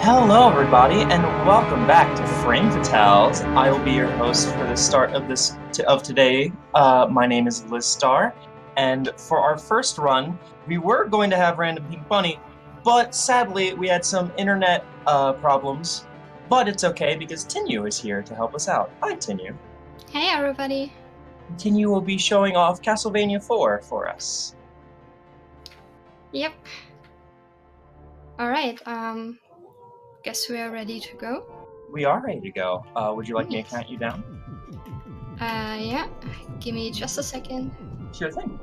Hello, everybody, and welcome back to Frame Fatales. I will be your host for the start of today. My name is Liz Starr, and for our first run, we were going to have Random Pink Bunny, but sadly we had some internet problems. But it's okay because Tinnue is here to help us out. Hi, Tinnue. Hey, everybody. Tinnue will be showing off Castlevania 4 for us. Yep. All right. Guess we are ready to go. We are ready to go. Would you like me to Nice. count you down? Yeah. Give me just a second. Sure thing.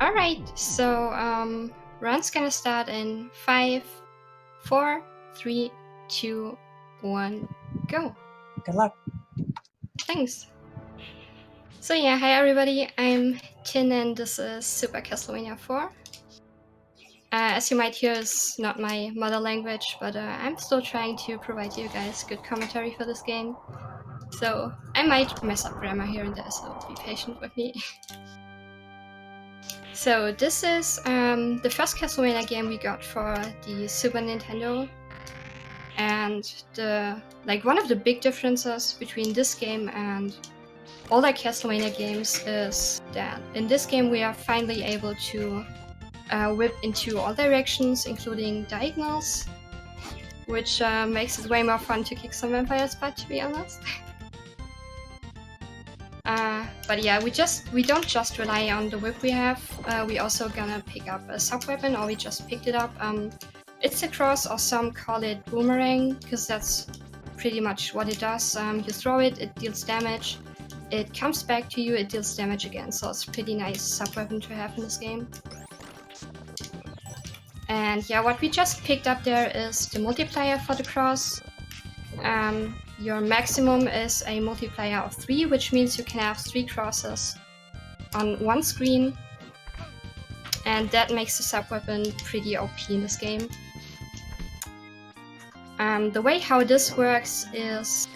All right. So, run's gonna start in 5, 4, 3, 2, 1, go. Good luck. Thanks. So yeah, hi everybody. I'm Tin, and this is Super Castlevania 4. As you might hear, it's not my mother language, but I'm still trying to provide you guys good commentary for this game. So I might mess up grammar here and there, so be patient with me. So this is the first Castlevania game we got for the Super Nintendo. And one of the big differences between this game and older Castlevania games is that in this game we are finally able to whip into all directions, including diagonals, which makes it way more fun to kick some vampires' butt, to be honest. But yeah, we don't just rely on the whip we have. We also gonna pick up a sub-weapon, or we just picked it up. It's a cross, or some call it boomerang, because that's pretty much what it does. You throw it, it deals damage. It comes back to you, it deals damage again. So it's a pretty nice sub-weapon to have in this game. And yeah, what we just picked up there is the multiplier for the cross. Your maximum is a multiplier of 3, which means you can have 3 crosses on one screen. And that makes the sub-weapon pretty OP in this game. The way how this works is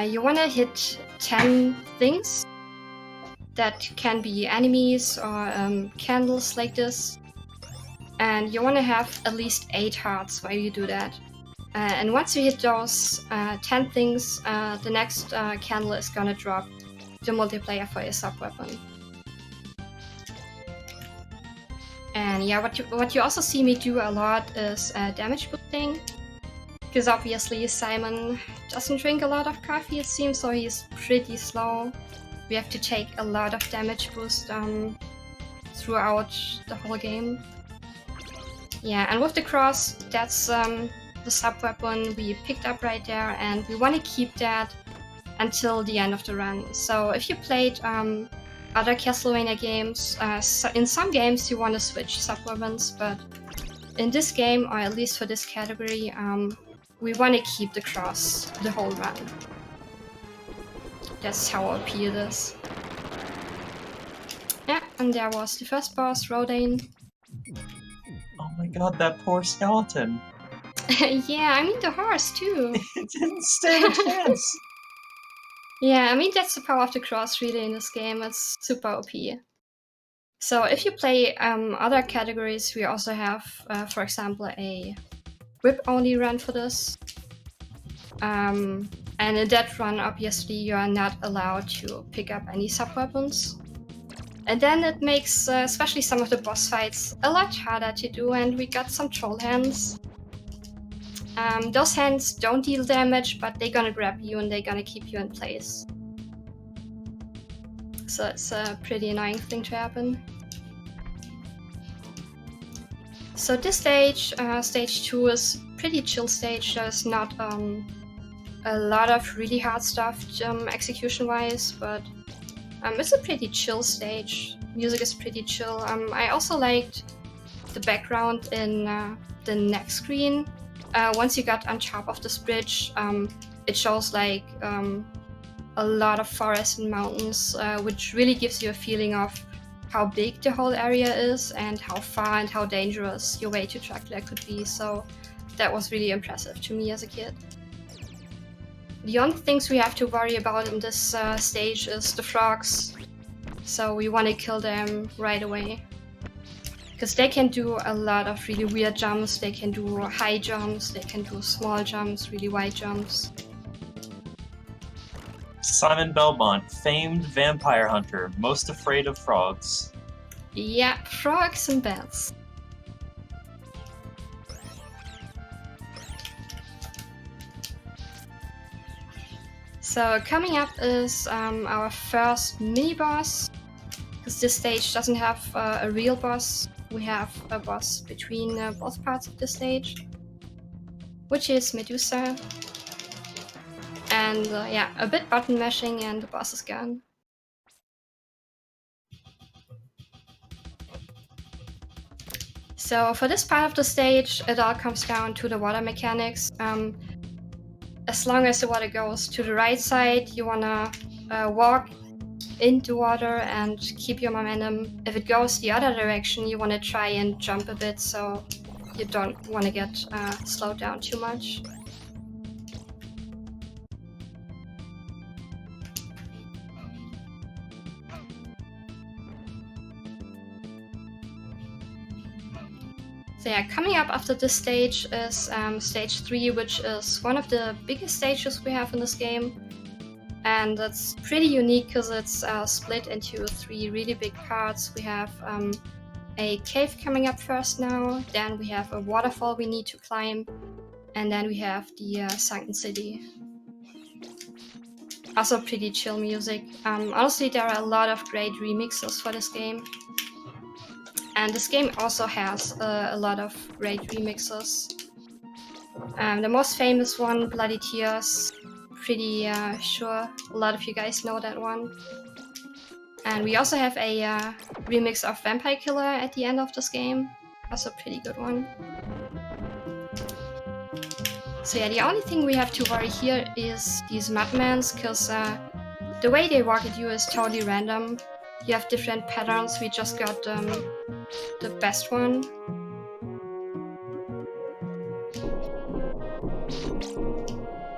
you want to hit 10 things that can be enemies or candles like this. And you want to have at least 8 hearts while you do that. And once you hit those 10 things, the next candle is gonna drop the multiplier for your sub-weapon. And yeah, what you also see me do a lot is damage boosting. Because obviously Simon doesn't drink a lot of coffee, it seems, so he's pretty slow. We have to take a lot of damage boost throughout the whole game. Yeah, and with the cross, that's the sub-weapon we picked up right there, and we want to keep that until the end of the run. So if you played other Castlevania games, in some games you want to switch sub-weapons, but in this game, or at least for this category, we want to keep the cross the whole run. That's how OP it is. Yeah, and there was the first boss, Rodane. Oh my god, that poor skeleton. Yeah, I mean the horse too. It didn't stand a chance. Yeah, I mean that's the power of the cross really in this game. It's super OP. So if you play other categories, we also have, for example, a whip-only run for this. And in that run, obviously, you are not allowed to pick up any sub-weapons. And then it makes, especially some of the boss fights, a lot harder to do, and we got some troll hands. Those hands don't deal damage, but they're gonna grab you and they're gonna keep you in place. So it's a pretty annoying thing to happen. So this stage, stage 2, is pretty chill stage. There's not a lot of really hard stuff execution-wise, but it's a pretty chill stage. Music is pretty chill. I also liked the background in the next screen. Once you got on top of this bridge, it shows like a lot of forest and mountains, which really gives you a feeling of how big the whole area is and how far and how dangerous your way to Dracula could be. So that was really impressive to me as a kid. The only things we have to worry about in this stage is the frogs. So we want to kill them right away. Because they can do a lot of really weird jumps. They can do high jumps, they can do small jumps, really wide jumps. Simon Belmont, famed vampire hunter, most afraid of frogs. Yeah, frogs and bats. So coming up is our first mini-boss, because this stage doesn't have a real boss. We have a boss between both parts of the stage, which is Medusa. And yeah, a bit button mashing and the boss is gone. So for this part of the stage, it all comes down to the water mechanics. As long as the water goes to the right side, you wanna walk into water and keep your momentum. If it goes the other direction, you wanna try and jump a bit so you don't wanna get slowed down too much. So yeah, coming up after this stage is stage 3, which is one of the biggest stages we have in this game. And it's pretty unique because it's split into 3 really big parts. We have a cave coming up first now, then we have a waterfall we need to climb, and then we have the sunken city. Also pretty chill music. Honestly, there are a lot of great remixes for this game. And this game also has a lot of great remixes. The most famous one, Bloody Tears, pretty sure a lot of you guys know that one. And we also have a remix of Vampire Killer at the end of this game, also a pretty good one. So yeah, the only thing we have to worry here is these mudmans, because the way they walk at you is totally random. You have different patterns, we just got the best one.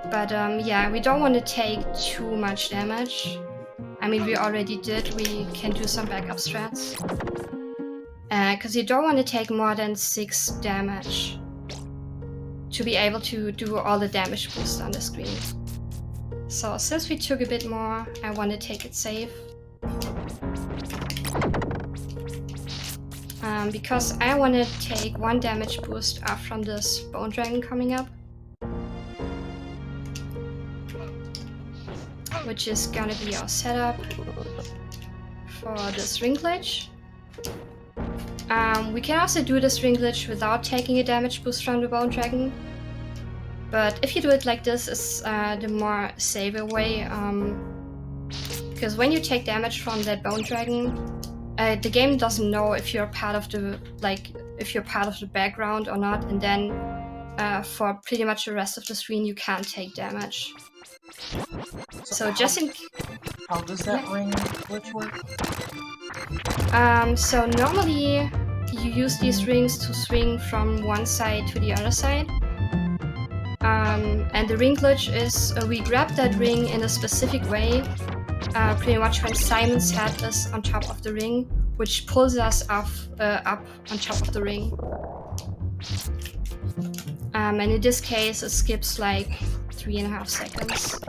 But yeah, we don't want to take too much damage. I mean, we already did, we can do some backup strats. Because you don't want to take more than 6 damage to be able to do all the damage boost on the screen. So since we took a bit more, I want to take it safe. Because I want to take 1 damage boost up from this bone dragon coming up, which is gonna be our setup for this ring glitch. We can also do this ring glitch without taking a damage boost from the bone dragon, but if you do it like this, it's the more safer way, because when you take damage from that bone dragon, the game doesn't know if you're part of the background or not, and then for pretty much the rest of the screen you can't take damage. So just in... How does that ring glitch work? So normally you use these rings to swing from one side to the other side. And the ring glitch is we grab that ring in a specific way, pretty much when Simon's head is on top of the ring, which pulls us up on top of the ring. And in this case it skips like 3.5 seconds.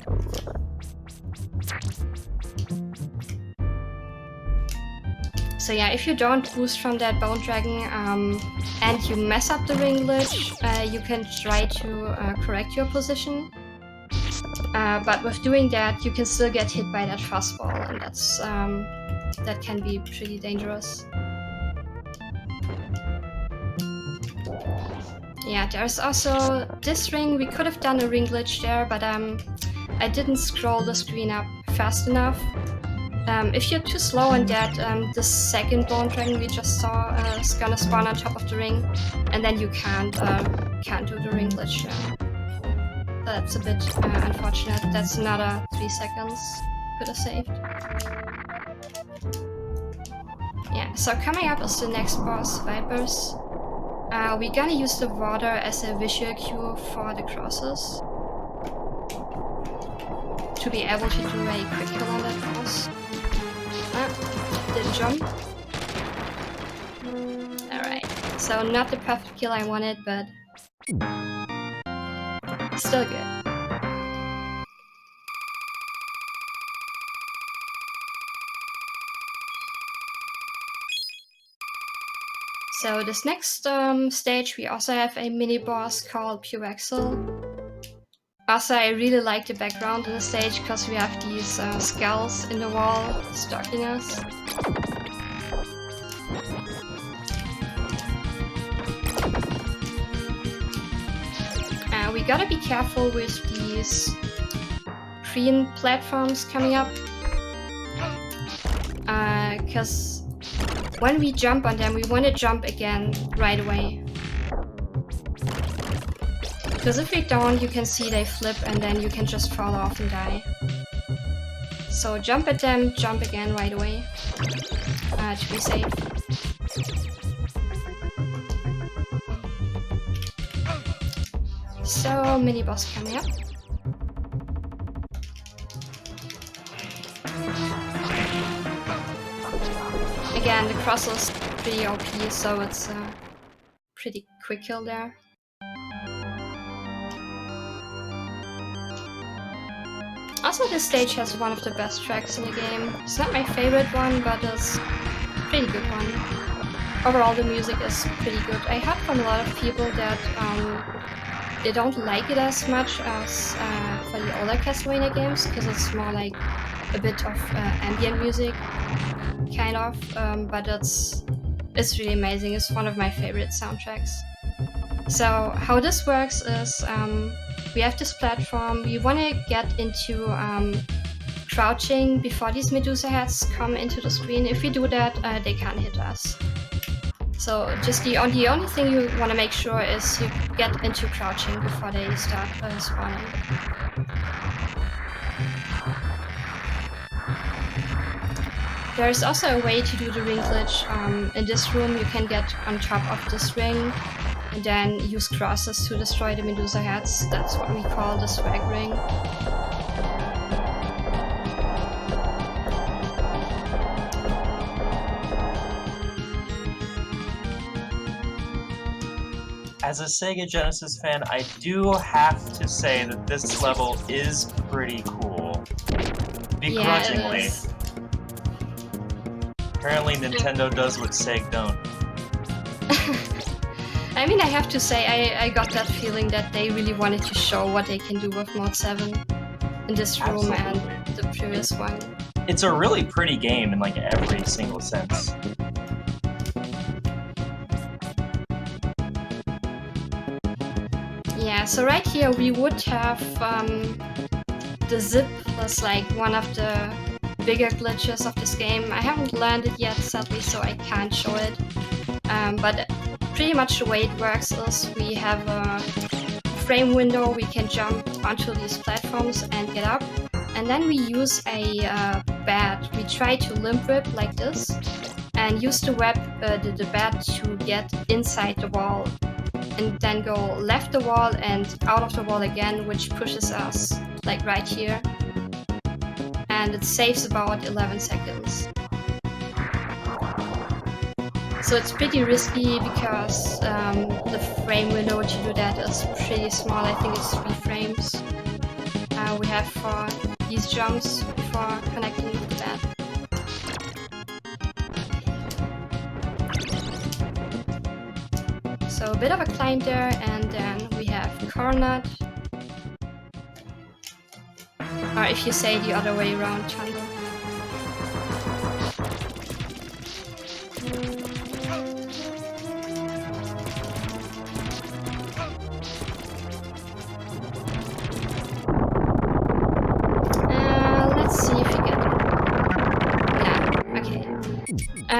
So yeah, if you don't boost from that bone dragon and you mess up the ring glitch, you can try to correct your position. But with doing that, you can still get hit by that fastball, and that can be pretty dangerous. Yeah, there's also this ring. We could have done a ring glitch there, but I didn't scroll the screen up fast enough. If you're too slow on that, the second bone dragon we just saw is gonna spawn on top of the ring, and then you can't do the ring glitch. That's a bit unfortunate. That's another 3 seconds could have saved. Yeah, so coming up is the next boss, Vipers. We're gonna use the water as a visual cue for the crosses, to be able to do a quick kill on that boss. Did jump. Alright. So not the perfect kill I wanted, but still good. So this next stage, we also have a mini boss called Traversal. Also, I really like the background in the stage because we have these skulls in the wall stalking us. We gotta be careful with these green platforms coming up, because when we jump on them, we want to jump again right away. Because if we don't, you can see they flip and then you can just fall off and die. So jump at them, jump again right away, to be safe. So, mini boss coming up. Again, the cross is pretty OP, so it's a pretty quick kill there. Also, this stage has one of the best tracks in the game. It's not my favorite one, but it's a pretty good one. Overall, the music is pretty good. I heard from a lot of people that they don't like it as much as for the older Castlevania games, because it's more like a bit of ambient music, kind of, but it's really amazing. It's one of my favorite soundtracks. So how this works is we have this platform. We want to get into crouching before these Medusa heads come into the screen. If we do that, they can't hit us. So just the only thing you want to make sure is you get into crouching before they start spawning. There is also a way to do the ring glitch. In this room you can get on top of this ring and then use crosses to destroy the Medusa heads. That's what we call the swag ring. As a Sega Genesis fan, I do have to say that this level is pretty cool. Begrudgingly. Yeah, it is. Apparently Nintendo does what Sega don't. I mean, I have to say, I got that feeling that they really wanted to show what they can do with Mod 7 in this room. Absolutely. And the previous one. It's a really pretty game in like every single sense. Yeah, so right here we would have the zip was like one of the bigger glitches of this game. I haven't learned it yet, sadly, so I can't show it. But pretty much the way it works is we have a frame window, we can jump onto these platforms and get up. And then we use a bat. We try to limp whip like this and use the bat to get inside the wall. And then go left the wall and out of the wall again, which pushes us like right here. And it saves about 11 seconds. So it's pretty risky because the frame window to do that is pretty small. I think it's 3 frames we have for these jumps before connecting with the bat. So a bit of a climb there, and then we have Coronat. Or if you say the other way around, Chandler. Let's see if we get it. Yeah, okay.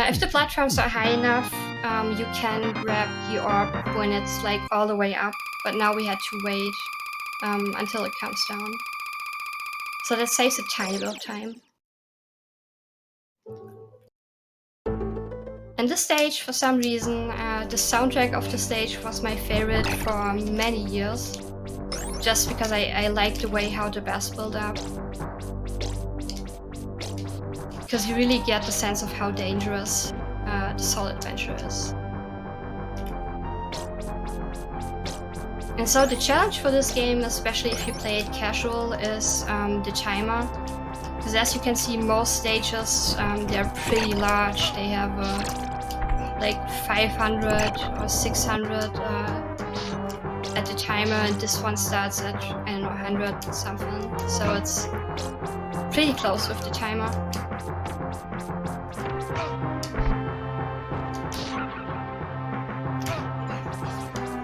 If the platforms are high enough, you can grab the orb when it's like all the way up, but now we had to wait until it comes down. So that saves a tiny bit of time. And this stage, for some reason, the soundtrack of the stage was my favorite for many years, just because I like the way how the bass build up. Because you really get the sense of how dangerous this whole adventure is. And so the challenge for this game, especially if you play it casual, is the timer. Because as you can see, most stages, they're pretty large. They have like 500 or 600 at the timer, and this one starts at, I don't know, 100 something. So it's pretty close with the timer.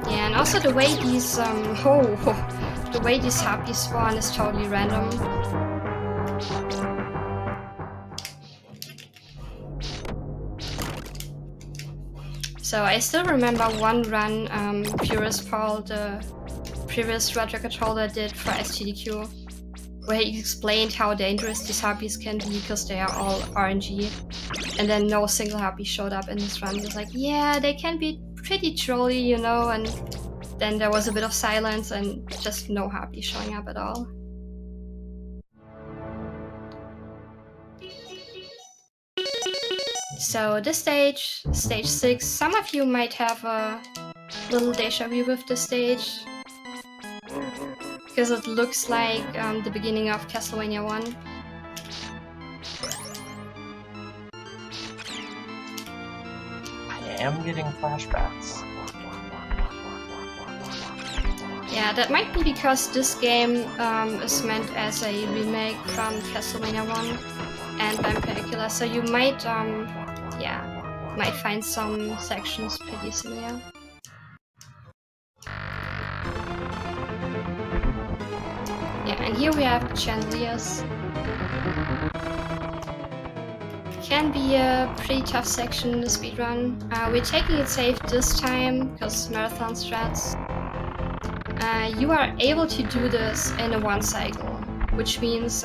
Yeah, and also the way these the way these harpies spawn is totally random. So I still remember one run Purist Paul, the previous Roger controller, did for STDQ, where he explained how dangerous these harpies can be because they are all RNG. And then no single harpy showed up in this run. He was like, yeah, they can be pretty trolly, you know, and then there was a bit of silence and just no harpy showing up at all. So this stage, stage 6, some of you might have a little deja vu with this stage, because it looks like the beginning of Castlevania 1. I am getting flashbacks. Yeah, that might be because this game is meant as a remake from Castlevania 1 and Vampire Killer, so you might, might find some sections pretty similar. Yeah, and here we have the chandeliers. Can be a pretty tough section in the speedrun. We're taking it safe this time, because marathon strats. You are able to do this in a one cycle, which means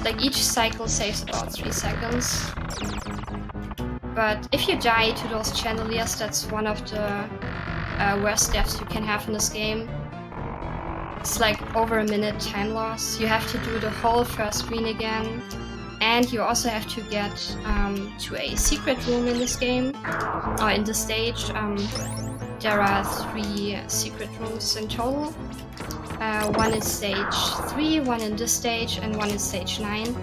like each cycle saves about 3 seconds. But if you die to those chandeliers, that's one of the worst deaths you can have in this game. It's like over a minute time loss. You have to do the whole first screen again. And you also have to get to a secret room in this game, or in this stage. There are 3 secret rooms in total. One in stage 3, one in this stage, and one in stage 9.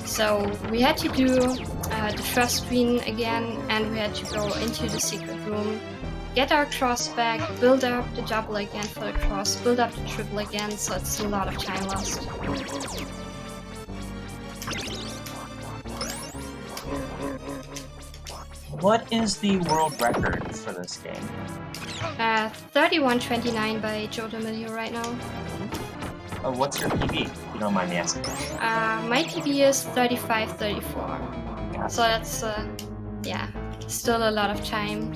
So we had to do the first screen again, and we had to go into the secret room, get our cross back, build up the double again for the cross, build up the triple again, so it's a lot of time lost. What is the world record for this game? 31:29 by Joe D'Amelio right now. What's your PB, if you don't mind me asking? My PB is 35:34. Yeah. So that's, still a lot of time.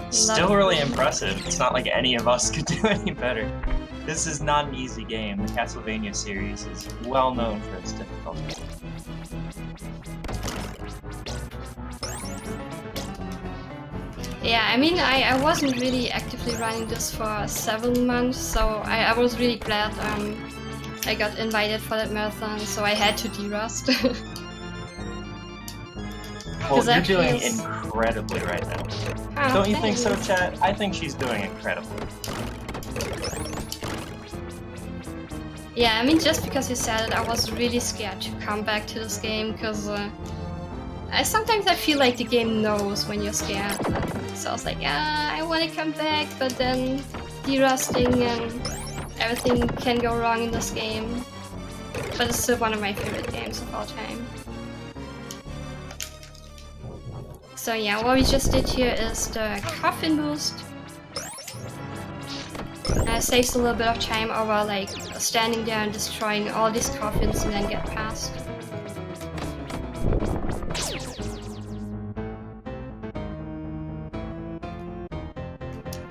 Still really impressive. It's not like any of us could do any better. This is not an easy game. The Castlevania series is well known for its difficulty. Yeah, I mean, I wasn't really actively running this for 7 months, so I was really glad I got invited for that marathon, so I had to de-rust. Well, you're doing incredibly right now. Oh, Don't you think so, chat? I think she's doing incredibly. Yeah, I mean, just because you said it, I was really scared to come back to this game, because sometimes I feel like the game knows when you're scared. So I was like, I want to come back, but then de-rusting and everything can go wrong in this game. But it's still one of my favorite games of all time. So yeah, what we just did here is the coffin boost. Saves a little bit of time over like standing there and destroying all these coffins and then get past.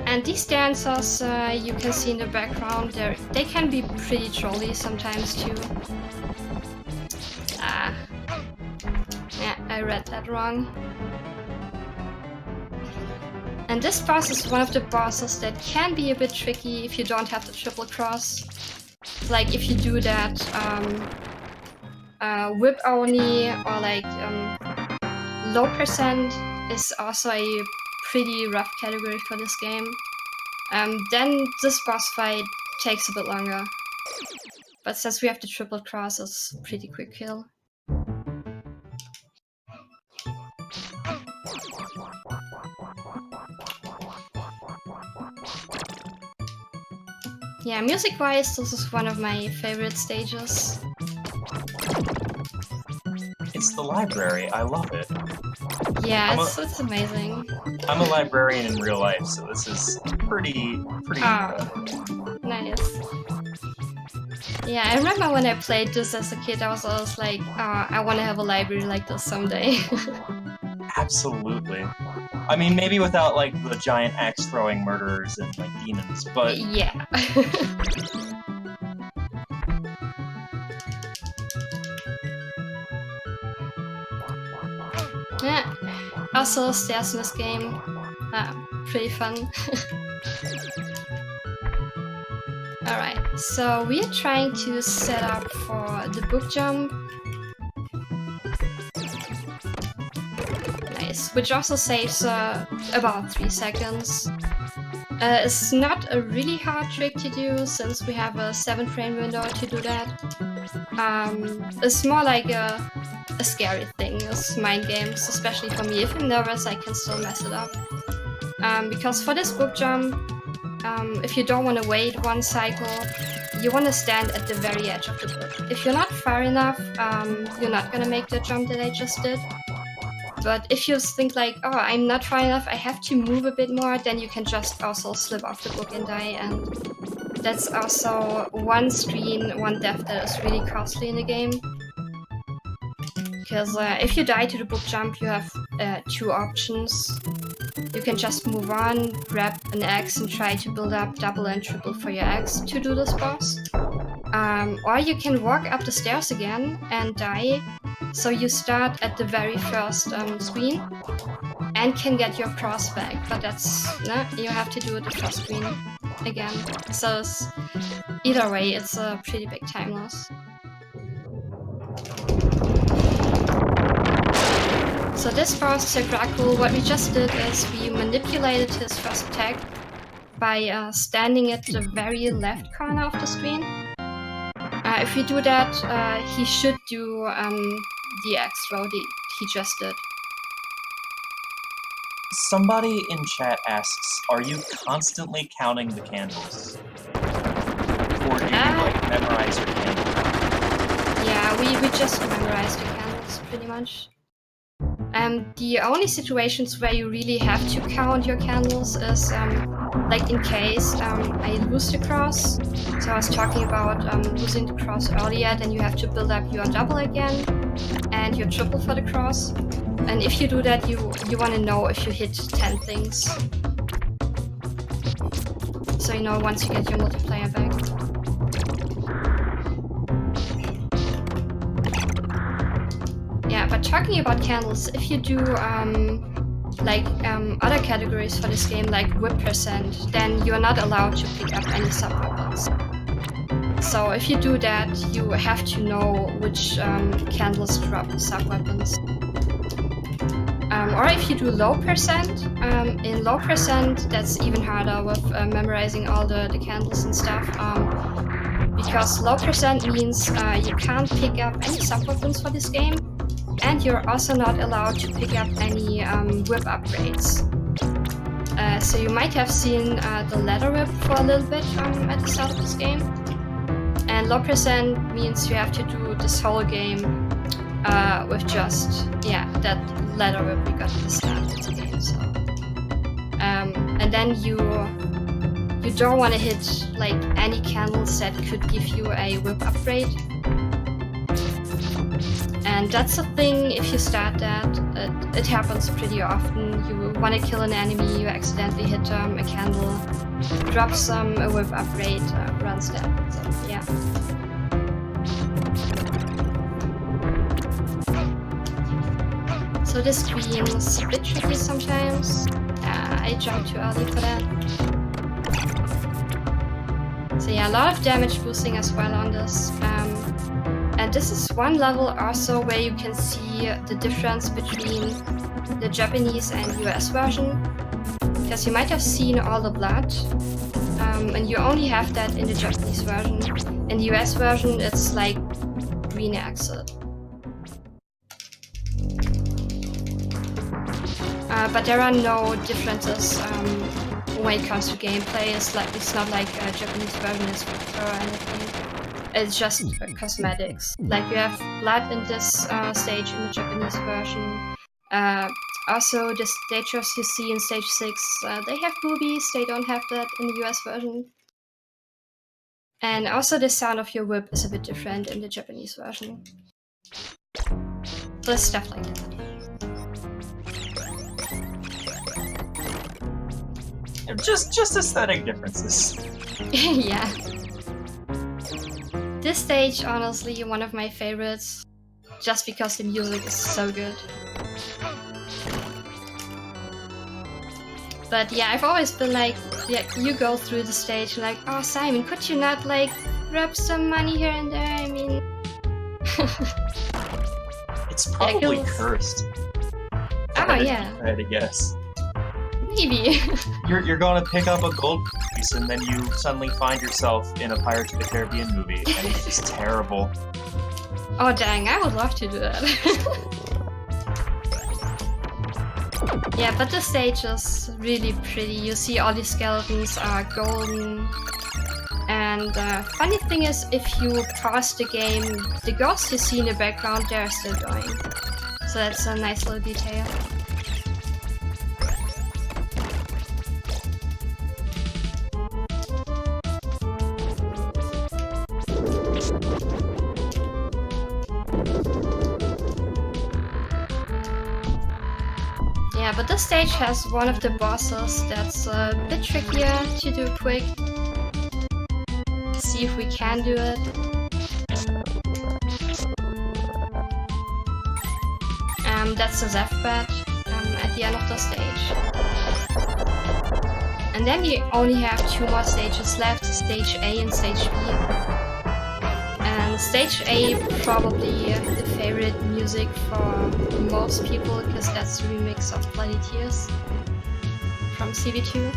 And these dancers you can see in the background, they can be pretty trolly sometimes too. Yeah, I read that wrong. And this boss is one of the bosses that can be a bit tricky if you don't have the triple cross. Like if you do that whip only, or like low percent is also a pretty rough category for this game. Then this boss fight takes a bit longer. But since we have the triple cross, it's a pretty quick kill. Yeah, music-wise, this is one of my favorite stages. It's the library. I love it. Yeah, it's amazing. I'm a librarian in real life, so this is pretty. Nice. Yeah, I remember when I played this as a kid, I was always like, I want to have a library like this someday. Absolutely. I mean, maybe without like the giant axe-throwing murderers and like demons, but yeah. Yeah. Also, stairs in this game, pretty fun. Alright, so we are trying to set up for the book jump. Nice, which also saves about 3 seconds. It's not a really hard trick to do since we have a 7-frame window to do that. It's more like a scary thing, it's mind games, especially for me. If I'm nervous, I can still mess it up. Because for this book jump, if you don't want to wait 1 cycle, you want to stand at the very edge of the book. If you're not far enough, you're not gonna make the jump that I just did. But if you think like, oh, I'm not far enough, I have to move a bit more, then you can just also slip off the book and die. And that's also one screen, one death that is really costly in the game. Because if you die to the book jump, you have 2 options. You can just move on, grab an axe and try to build up double and triple for your axe to do this boss. Or you can walk up the stairs again and die. So you start at the very first screen and can get your cross back, but that's you have to do it the first screen again. So either way, it's a pretty big time loss. So this boss, Dracula, what we just did is we manipulated his first attack by standing at the very left corner of the screen. If we do that, he should do the axe throw he just did. Somebody in chat asks, are you constantly counting the candles? Or do you like memorize your candles? Yeah, we just memorize the candles pretty much. The only situations where you really have to count your candles is like in case I lose the cross. So I was talking about losing the cross earlier, then you have to build up your double again and your triple for the cross. And if you do that, you want to know if you hit 10 things. So you know once you get your multiplier back. Yeah, but talking about candles, if you do other categories for this game, like whip percent, then you're not allowed to pick up any sub-weapons. So if you do that, you have to know which candles drop sub-weapons. Or if you do low percent, in low percent, that's even harder with memorizing all the candles and stuff. Because low percent means you can't pick up any sub-weapons for this game, and you're also not allowed to pick up any whip upgrades. So you might have seen the ladder whip for a little bit at the start of this game. And low percent means you have to do this whole game with just, that ladder whip you got at the start of the game. So. And then you don't want to hit like any candles that could give you a whip upgrade. And that's a thing, if you start that, it happens pretty often. You want to kill an enemy, you accidentally hit a candle, drops a whip upgrade, runs dead. So, yeah. So this screen is a bit tricky sometimes. I jumped too early for that. So yeah, a lot of damage boosting as well on this. And this is one level also where you can see the difference between the Japanese and US version. because you might have seen all the blood, and you only have that in the Japanese version. In the US version, it's like reenacted. But there are no differences when it comes to gameplay. It's not like a Japanese version is better or anything. It's just cosmetics. Like you have blood in this stage in the Japanese version. Also, the stages you see in stage 6, they have boobies. They don't have that in the US version. And also the sound of your whip is a bit different in the Japanese version. So stuff like that. Just aesthetic differences. Yeah. This stage, honestly, one of my favorites, just because the music is so good. But yeah, I've always been like, yeah, you go through the stage like, oh Simon, could you not like rub some money here and there? I mean, it's probably yeah, cursed. Oh yeah. I had to guess. Maybe. You're going to pick up a gold piece and then you suddenly find yourself in a Pirates of the Caribbean movie, and it's just terrible. Oh dang, I would love to do that. Yeah, but the stage is really pretty. You see all the skeletons are golden. And funny thing is, if you pause the game, the ghosts you see in the background, they're still going. So that's a nice little detail. Yeah, but this stage has one of the bosses that's a bit trickier to do quick. See if we can do it. That's the Zeph bed at the end of the stage. And then you only have 2 more stages left, stage A and stage B. And stage A probably the favorite music for most people, because that's the remix of Bloody Tears from CV2.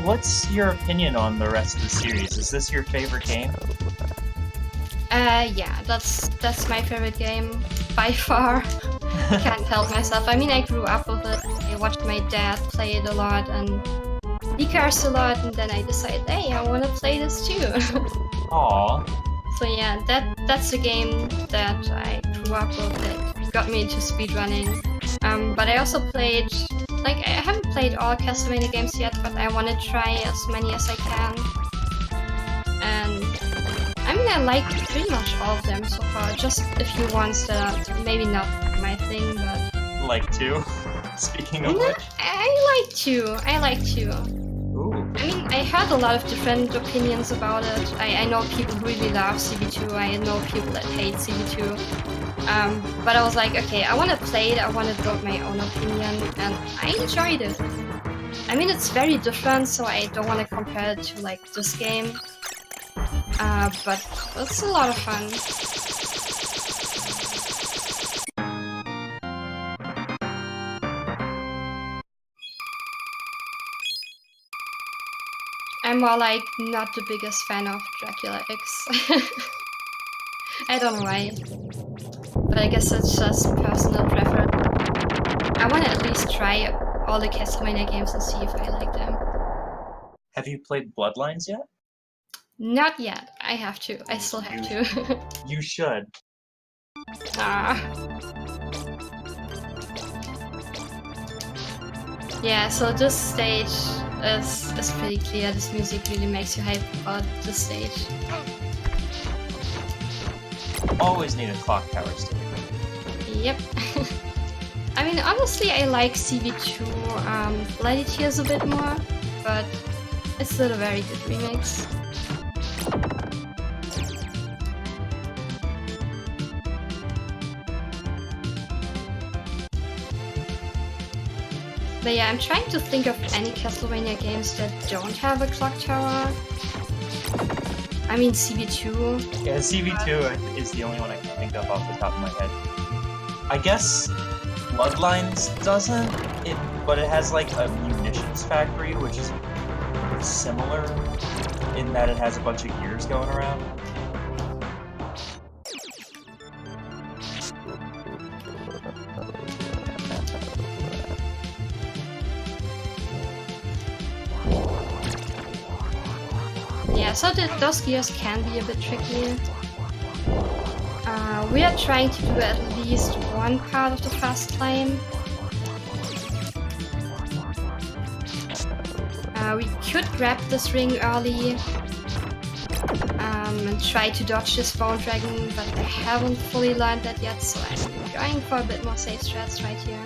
What's your opinion on the rest of the series? Is this your favorite game? Yeah, that's my favorite game by far. Can't help myself. I mean, I grew up with it. I watched my dad play it a lot, and he cursed a lot, and then I decided, hey, I want to play this too. Aww. So yeah, that's the game that I grew up with that got me into speedrunning. But I also played, like, I haven't played all Castlevania games yet, but I want to try as many as I can. And I mean, I like pretty much all of them so far, just a few ones that are maybe not my thing, but... Like 2? Speaking of which? I like 2. Ooh. I mean, I heard a lot of different opinions about it. I know people who really love CV2, I know people that hate CV2. But I was like, okay, I want to play it, I want to build my own opinion, and I enjoyed it. I mean, it's very different, so I don't want to compare it to, like, this game. But it's a lot of fun. I'm more like not the biggest fan of Dracula X. I don't know why, but I guess it's just personal preference. I want to at least try all the Castlevania games and see if I like them. Have you played Bloodlines yet? Not yet. I have to. I still have to. You should. Yeah, so this stage is pretty clear. This music really makes you hype about this stage. Always need a clock tower stick. Yep. I mean, honestly, I like CV2 Bloody Tears a bit more, but it's still a very good remix. But yeah, I'm trying to think of any Castlevania games that don't have a clock tower. I mean, CV2. Yeah, CV2 is the only one I can think of off the top of my head. I guess Bloodlines doesn't, but it has like a munitions factory, which is similar in that it has a bunch of gears going around. Yeah, so those gears can be a bit tricky. We are trying to do at least one part of the fast climb. We could grab this ring early and try to dodge this bone dragon, but I haven't fully learned that yet, so I'm going for a bit more safe strats right here.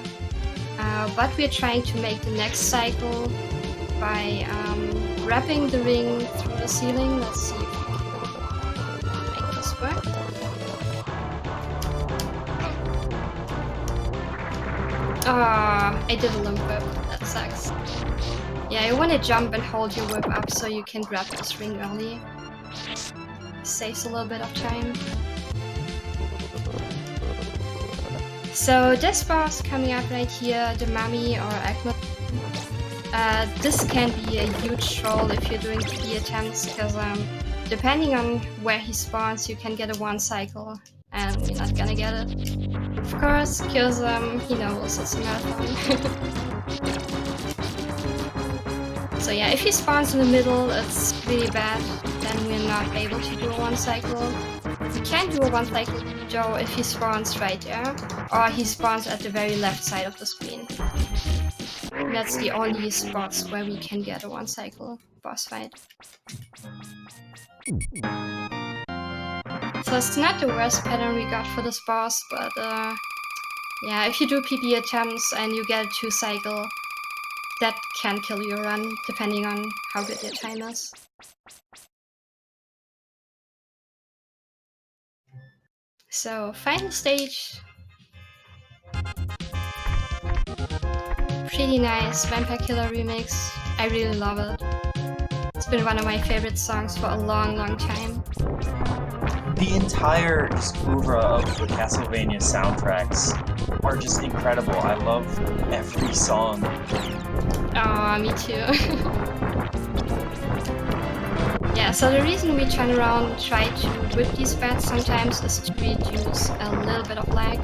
But we're trying to make the next cycle by wrapping the ring through the ceiling. Let's see if we can make this work. I did a limp whip, that sucks. Yeah, you want to jump and hold your whip up so you can grab this ring early. Saves a little bit of time. So this boss coming up right here, the mummy or Agnes. This can be a huge troll if you're doing 3 attempts, because depending on where he spawns, you can get a 1 cycle, and you're not gonna get it. Of course, because he knows it's a marathon. So yeah, if he spawns in the middle, it's really bad, then we're not able to do a 1 cycle. We can do a 1 cycle though if he spawns right there, or he spawns at the very left side of the screen. That's the only spots where we can get a 1 cycle boss fight. So it's not the worst pattern we got for this boss, but yeah, if you do PP attempts and you get a 2 cycle, that can kill your run, depending on how good your time is. So, final stage. Pretty nice Vampire Killer remix. I really love it. It's been one of my favorite songs for a long, long time. The entire just oeuvre of the Castlevania soundtracks are just incredible. I love every song. Oh, me too. Yeah, so the reason we turn around and try to whip these bats sometimes is to reduce a little bit of lag.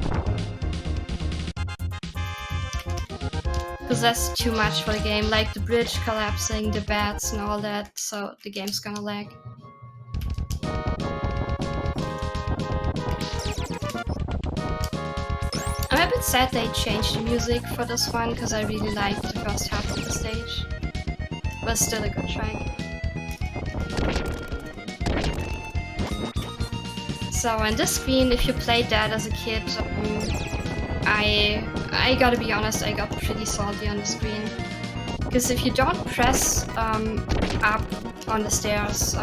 Because that's too much for the game, like the bridge collapsing, the bats and all that, so the game's gonna lag. I'm a bit sad they changed the music for this one, because I really liked the first half of the stage. But still a good track. So on this screen, if you played that as a kid, I gotta be honest, I got pretty salty on the screen. Because if you don't press up on the stairs,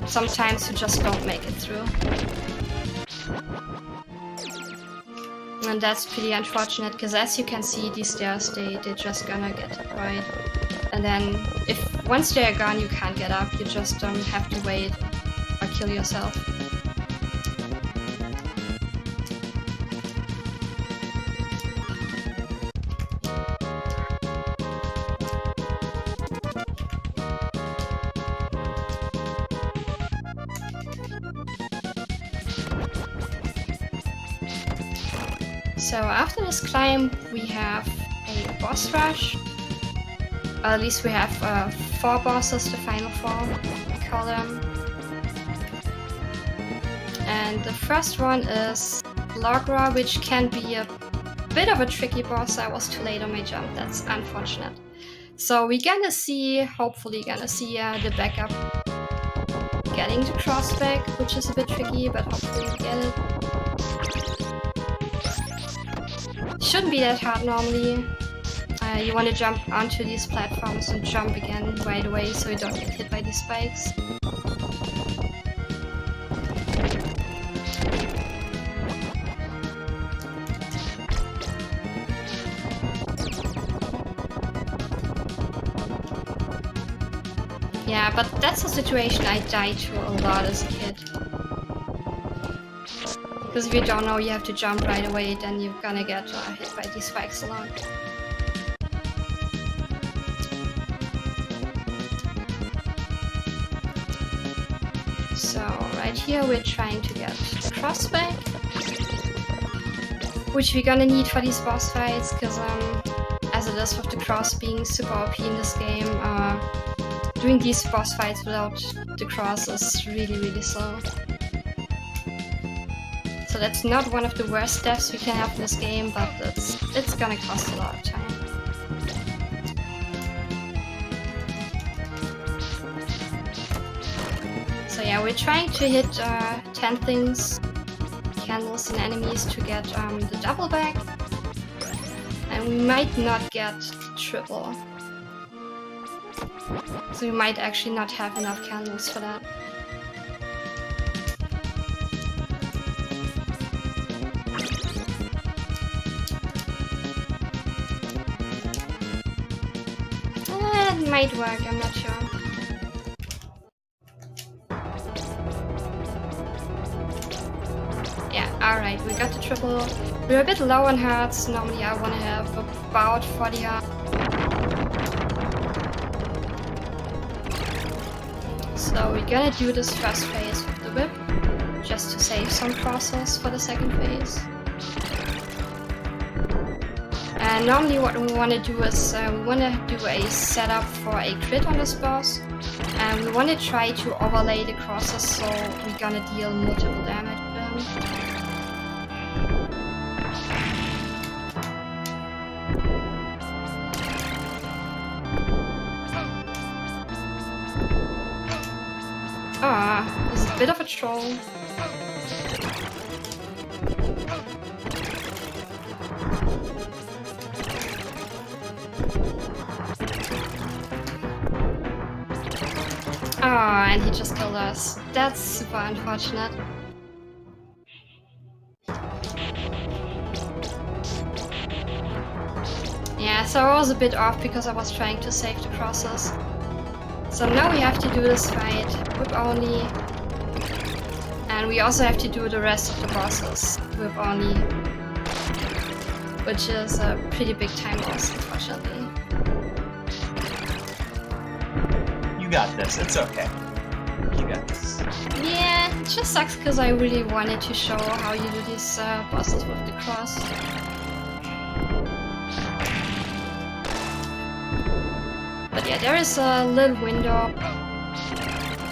sometimes you just don't make it through. And that's pretty unfortunate, because as you can see, these stairs, they're just gonna get destroyed. And then, once they're gone, you can't get up, you just have to wait or kill yourself. So after this climb, we have a boss rush. Or at least we have 4 bosses, the final 4, we call them. And the first one is Logra, which can be a bit of a tricky boss. I was too late on my jump, that's unfortunate. So we're gonna see, hopefully gonna see the backup getting the crossback, which is a bit tricky, but hopefully we get it. Shouldn't be that hard normally. You want to jump onto these platforms and jump again right away so you don't get hit by these spikes. Yeah, but that's a situation I died to a lot as a kid. Because if you don't know you have to jump right away, then you're gonna get hit by these spikes a lot. So right here we're trying to get the cross back, which we're gonna need for these boss fights, because as it is with the cross being super OP in this game, doing these boss fights without the cross is really slow. So that's not one of the worst deaths we can have in this game, but it's gonna cost a lot of time. So yeah, we're trying to hit 10 things, candles and enemies to get the double back. And we might not get triple. So we might actually not have enough candles for that. It might work, I'm not sure. Yeah, alright, we got the triple. We're a bit low on hearts. Normally I want to have about 40 hearts. So we're gonna do this first phase with the whip, just to save some crosses for the second phase. And normally what we want to do is we want to do a setup for a crit on this boss. And we want to try to overlay the crosses so we're gonna deal multiple damage to them. He's a bit of a troll. And he just killed us. That's super unfortunate. Yeah, so I was a bit off because I was trying to save the crosses. So now we have to do this fight, whip only. And we also have to do the rest of the bosses, whip only. Which is a pretty big time loss, unfortunately. You got this, it's okay. You got this. Yeah, it just sucks because I really wanted to show how you do these bosses with the cross. But yeah, there is a little window.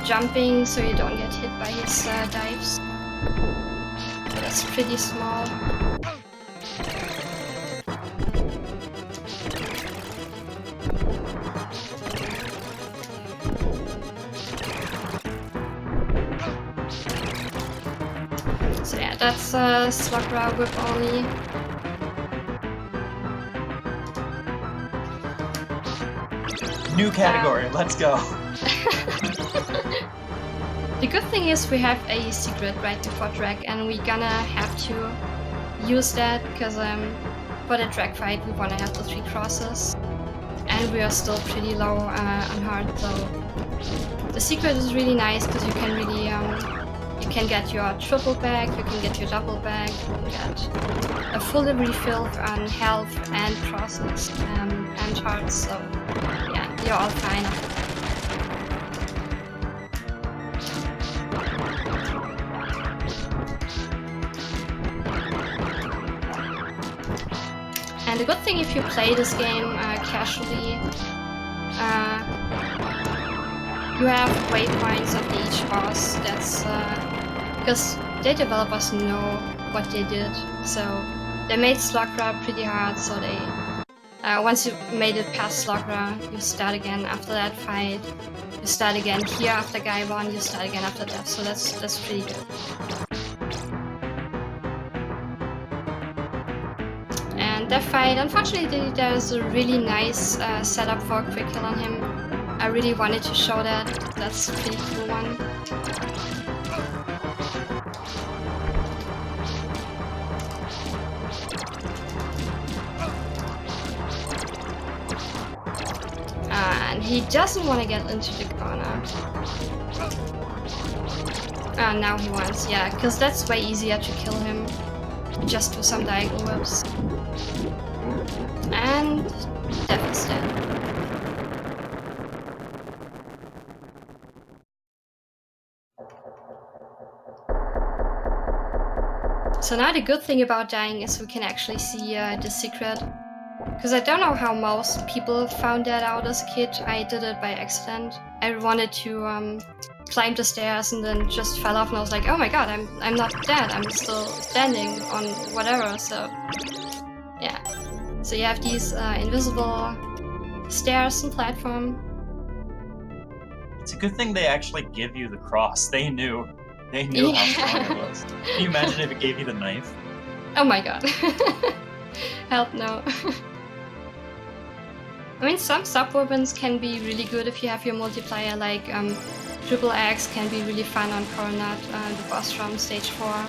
Jumping so you don't get hit by his dives. But that's pretty small. So yeah, that's Slugger whip only. New category, let's go. The good thing is we have a secret right before drag, and we're gonna have to use that because for the drag fight we wanna have the 3 crosses, and we are still pretty low on heart. So the secret is really nice because you can really you can get your triple back, you can get your double back, you can get a full refill on health and crosses and hearts. So yeah, you're all fine after that. And the good thing if you play this game casually, you have waypoints of each boss. That's because the developers know what they did. So they made Slugger pretty hard. So they once you made it past Slugger, you start again after that fight. You start again here after Gaibon. You start again after that. So that's pretty good. That fight, unfortunately, there's a really nice setup for a quick kill on him. I really wanted to show that. That's a pretty cool one. And he doesn't want to get into the corner. Now he wants, yeah, because that's way easier to kill him. Just do some diagonal whips. And death is dead. So now the good thing about dying is we can actually see the secret. Because I don't know how most people found that out as a kid. I did it by accident. I wanted to climb the stairs and then just fell off, and I was like, oh my god, I'm not dead. I'm still standing on whatever. So yeah. So you have these invisible stairs and platform. It's a good thing they actually give you the cross. They knew how strong it was. Can you imagine if it gave you the knife? Oh my god. Help, no. I mean, some sub-weapons can be really good if you have your multiplier, like Triple Axe can be really fun on Coronat, the boss from stage 4.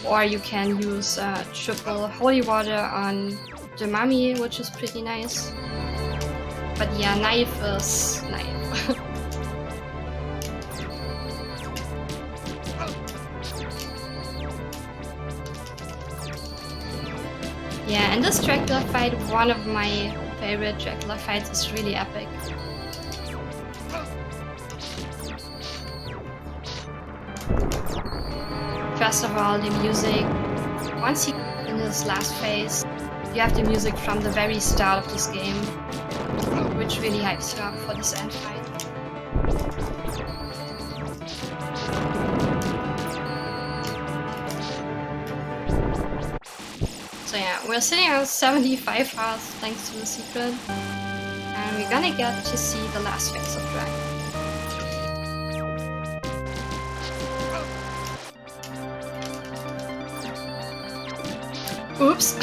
Or you can use Triple Holy Water on the Mummy, which is pretty nice. But yeah, knife is knife. Yeah, and this Dracula fight, one of my favorite Dracula fights, is really epic. First of all, the music. Once he in his last phase, you have the music from the very start of this game, which really hypes you up for this end fight. So yeah, we're sitting on 75 hearts thanks to the secret, and we're gonna get to see the last phase of Drag. Oops!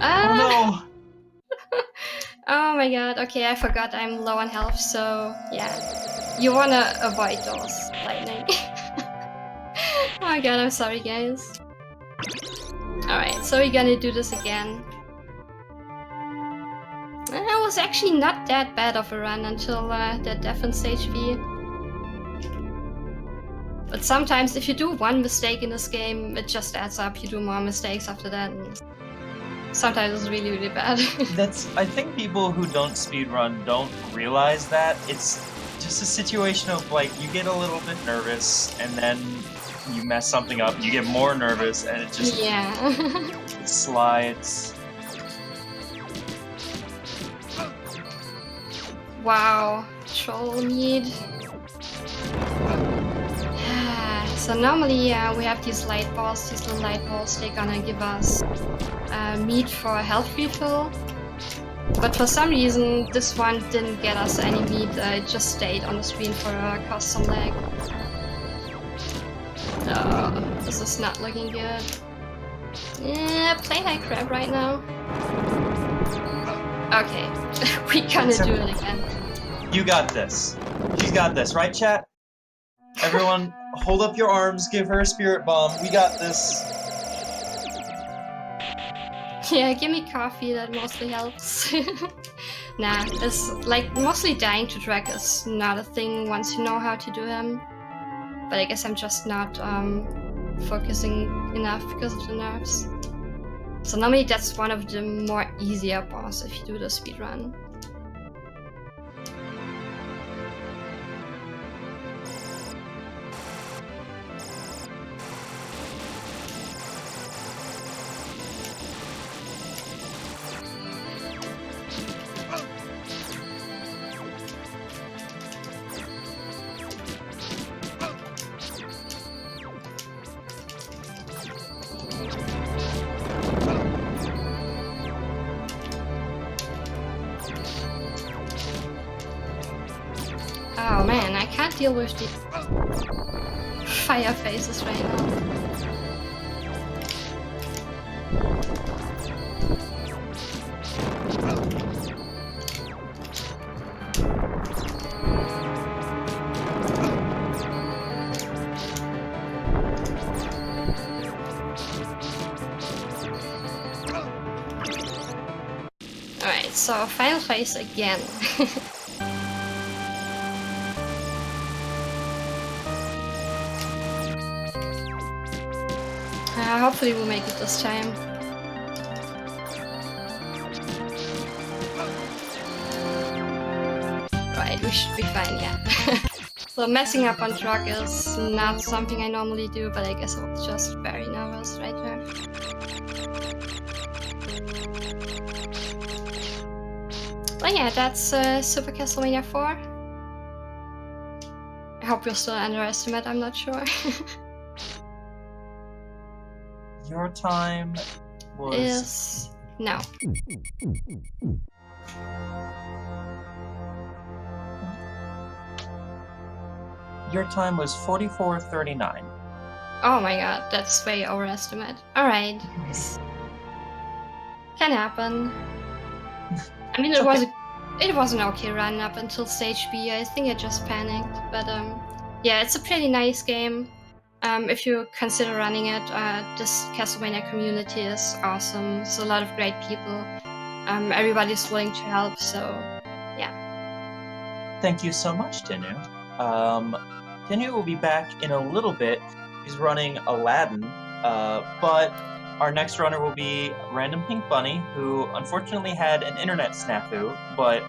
Oh no! Oh my god, okay, I forgot I'm low on health, so yeah. You wanna avoid those lightning. Oh my god, I'm sorry guys. Alright, so we're gonna do this again. It was actually not that bad of a run until that death in stage V. But sometimes if you do one mistake in this game, it just adds up. You do more mistakes after that, and sometimes it's really, really bad. I think people who don't speedrun don't realize that. It's just a situation of like, you get a little bit nervous and then you mess something up, you get more nervous, and it just it slides. Wow, troll meat. So normally we have these light balls, these little light balls, they're gonna give us meat for a health refill. But for some reason this one didn't get us any meat, it just stayed on the screen for caused some lag. This is not looking good. Yeah, play like crap right now. Okay, we gonna do it again. You got this. She's got this, right chat? Everyone, hold up your arms, give her a spirit bomb. We got this. Yeah, give me coffee, that mostly helps. Nah, it's like mostly dying to drag is not a thing once you know how to do him. But I guess I'm just not focusing enough because of the nerfs. So normally that's one of the more easier boss if you do the speedrun. Oh man, I can't deal with the fire faces right now. Alright, so final phase again. Hopefully we'll make it this time. Right, we should be fine, yeah. So messing up on truck is not something I normally do, but I guess I was just very nervous right there. But yeah, that's Super Castlevania 4. I hope you're still underestimate, I'm not sure. Your time was... Is now. Your time was 44:39. Oh my god, that's way overestimate. Alright. Can happen. I mean, it was an okay run up until stage B. I think I just panicked, but yeah, it's a pretty nice game. If you consider running it, this Castlevania community is awesome. There's a lot of great people. Everybody's willing to help, so yeah. Thank you so much, Tinnue. Tinnue will be back in a little bit. He's running Aladdin, but our next runner will be Random Pink Bunny, who unfortunately had an internet snafu, but